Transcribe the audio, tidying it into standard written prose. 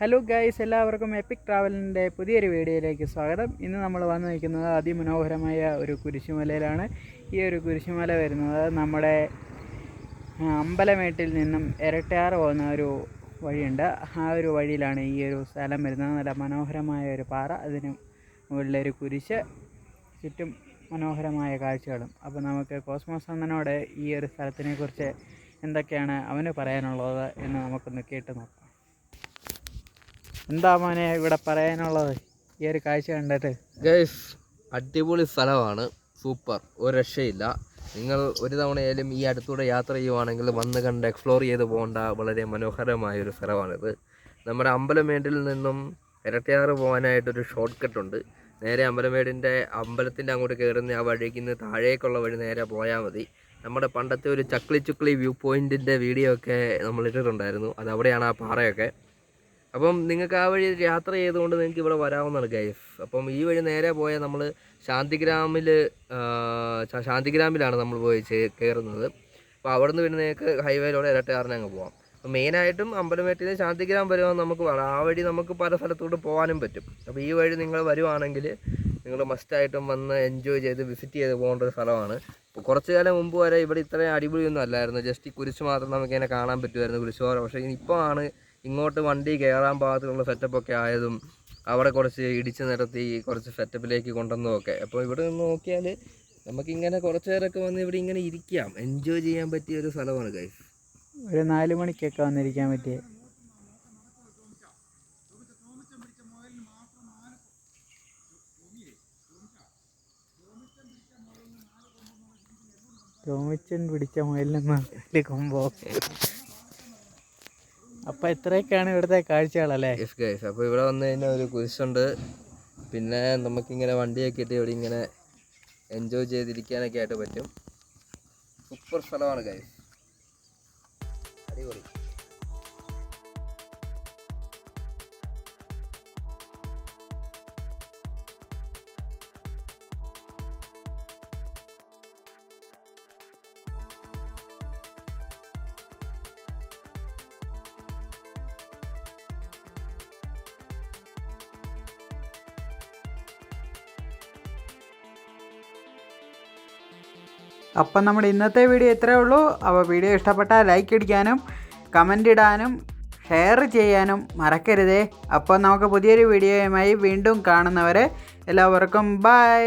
Hello guys, എല്ലാവർക്കും EPIC ട്രാവലിൻ്റെ പുതിയൊരു വീഡിയോയിലേക്ക് സ്വാഗതം. ഇന്ന് നമ്മൾ വന്നു നിൽക്കുന്നത് അതിമനോഹരമായ ഒരു കുരിശുമലയിലാണ്. ഈ ഒരു കുരിശുമല വരുന്നത് നമ്മുടെ അമ്പലമേട്ടിൽ നിന്നും ഇരട്ടയാറ് പോകുന്ന ഒരു വഴിയുണ്ട്. ആ ഒരു വഴിയിലാണ് ഈ ഒരു സ്ഥലം വരുന്നത്. നല്ല മനോഹരമായ ഒരു പാറ, അതിന് മുകളിലൊരു കുരിശ്, ചുറ്റും മനോഹരമായ കാഴ്ചകളും. അപ്പോൾ നമുക്ക് കോസ്മോസ് അണ്ണനോട് ഈ ഒരു സ്ഥലത്തിനെക്കുറിച്ച് എന്തൊക്കെയാണ് അവന് പറയാനുള്ളത് എന്ന് നമുക്കൊന്ന് കേട്ട് നോക്കാം. എന്താ മോനെ ഇവിടെ പറയാനുള്ളത് ഈ ഒരു കാഴ്ച കണ്ടിട്ട്? ഗൈസ്, അടിപൊളി സ്ഥലമാണ്, സൂപ്പർ, ഒരു രക്ഷയില്ല. നിങ്ങൾ ഒരു തവണയായാലും ഈ അടുത്തൂടെ യാത്ര ചെയ്യുവാണെങ്കിൽ വന്ന് കണ്ട് എക്സ്പ്ലോർ ചെയ്ത് പോകേണ്ട വളരെ മനോഹരമായൊരു സ്ഥലമാണിത്. നമ്മുടെ അമ്പലമേടിൽ നിന്നും ഇരട്ടയാറ് പോകാനായിട്ടൊരു ഷോർട്ട് കട്ടുണ്ട്. നേരെ അമ്പലത്തിൻ്റെ അങ്ങോട്ട് കയറുന്ന ആ വഴിക്ക് നിന്ന് താഴേക്കുള്ള വഴി നേരെ പോയാൽ മതി. നമ്മുടെ പണ്ടത്തെ ഒരു ചക്ലി വ്യൂ പോയിൻറ്റിൻ്റെ വീഡിയോ ഒക്കെ നമ്മൾ ഇട്ടിട്ടുണ്ടായിരുന്നു. അതവിടെയാണ് ആ പാറയൊക്കെ. അപ്പം നിങ്ങൾക്ക് ആ വഴി യാത്ര ചെയ്തുകൊണ്ട് നിങ്ങൾക്ക് ഇവിടെ വരാവുന്നതാണ് ഗൈസ്. അപ്പം ഈ വഴി നേരെ പോയാൽ നമ്മൾ ശാന്തിഗ്രാമിലാണ് നമ്മൾ പോയി കയറുന്നത്. അപ്പോൾ അവിടെ നിന്ന് പിന്നെ നിങ്ങൾക്ക് ഹൈവേയിലൂടെ ഇരട്ടയാറിന് അങ്ങ് പോകാം. അപ്പോൾ മെയിനായിട്ടും അമ്പലമേട്ടിൽ ശാന്തിഗ്രാം വരുവാന്ന് നമുക്ക് പറയാം. ആ വഴി നമുക്ക് പല സ്ഥലത്തോട്ട് പോകാനും പറ്റും. അപ്പോൾ ഈ വഴി നിങ്ങൾ വരുവാണെങ്കിൽ നിങ്ങൾ മസ്റ്റായിട്ടും വന്ന് എൻജോയ് ചെയ്ത് വിസിറ്റ് ചെയ്ത് പോകേണ്ട ഒരു സ്ഥലമാണ്. ഇപ്പോൾ കുറച്ച് കാലം മുമ്പ് വരെ ഇവിടെ ഇത്രയും അടിപൊളിയൊന്നും അല്ലായിരുന്നു. ജസ്റ്റ് ഈ കുരിശ് മാത്രം നമുക്കിങ്ങനെ കാണാൻ പറ്റുമായിരുന്നു, കുരിശുപാറ. പക്ഷേ ഇപ്പോൾ ആണ് ഇങ്ങോട്ട് വണ്ടി കയറാൻ പാകത്തിലുള്ള സെറ്റപ്പൊക്കെ ആയതും അവിടെ കുറച്ച് ഇടിച്ച് നിരത്തി കുറച്ച് സെറ്റപ്പിലേക്ക് കൊണ്ടുവന്നതൊക്കെ. അപ്പോൾ ഇവിടെ നിന്ന് നോക്കിയാൽ നമുക്കിങ്ങനെ കുറച്ച് നേരമൊക്കെ വന്ന് ഇവിടെ ഇങ്ങനെ ഇരിക്കാം, എൻജോയ് ചെയ്യാൻ പറ്റിയ ഒരു സ്ഥലമാണ് ഗൈസ്. ഒരു 4 മണിക്കൊക്കെ വന്നിരിക്കാൻ പറ്റിയ ടോമിച്ചൻ പിടിച്ച മുയലിന് കൊമ്പോ. അപ്പോൾ ഇത്രയൊക്കെയാണ് ഇവിടുത്തെ കാഴ്ചകളല്ലേ? Yes guys. അപ്പോൾ ഇവിടെ വന്നു കഴിഞ്ഞാൽ ഒരു കുരിശുണ്ട്, പിന്നെ നമുക്കിങ്ങനെ വണ്ടിയൊക്കെ ഇട്ട് ഇവിടെ ഇങ്ങനെ എൻജോയ് ചെയ്തിരിക്കാനൊക്കെ ആയിട്ട് പറ്റും. സൂപ്പർ സ്ഥലമാണ് ഗൈസ്, അടിപൊളി. അപ്പം നമ്മുടെ ഇന്നത്തെ വീഡിയോ ഇത്രയേ ഉള്ളൂ. അപ്പോൾ വീഡിയോ ഇഷ്ടപ്പെട്ടാൽ ലൈക്ക് അടിക്കാനും കമൻ്റ് ഇടാനും ഷെയർ ചെയ്യാനും മറക്കരുതേ. അപ്പോൾ നമുക്ക് പുതിയൊരു വീഡിയോയുമായി വീണ്ടും കാണുന്നവരെ എല്ലാവർക്കും ബൈ.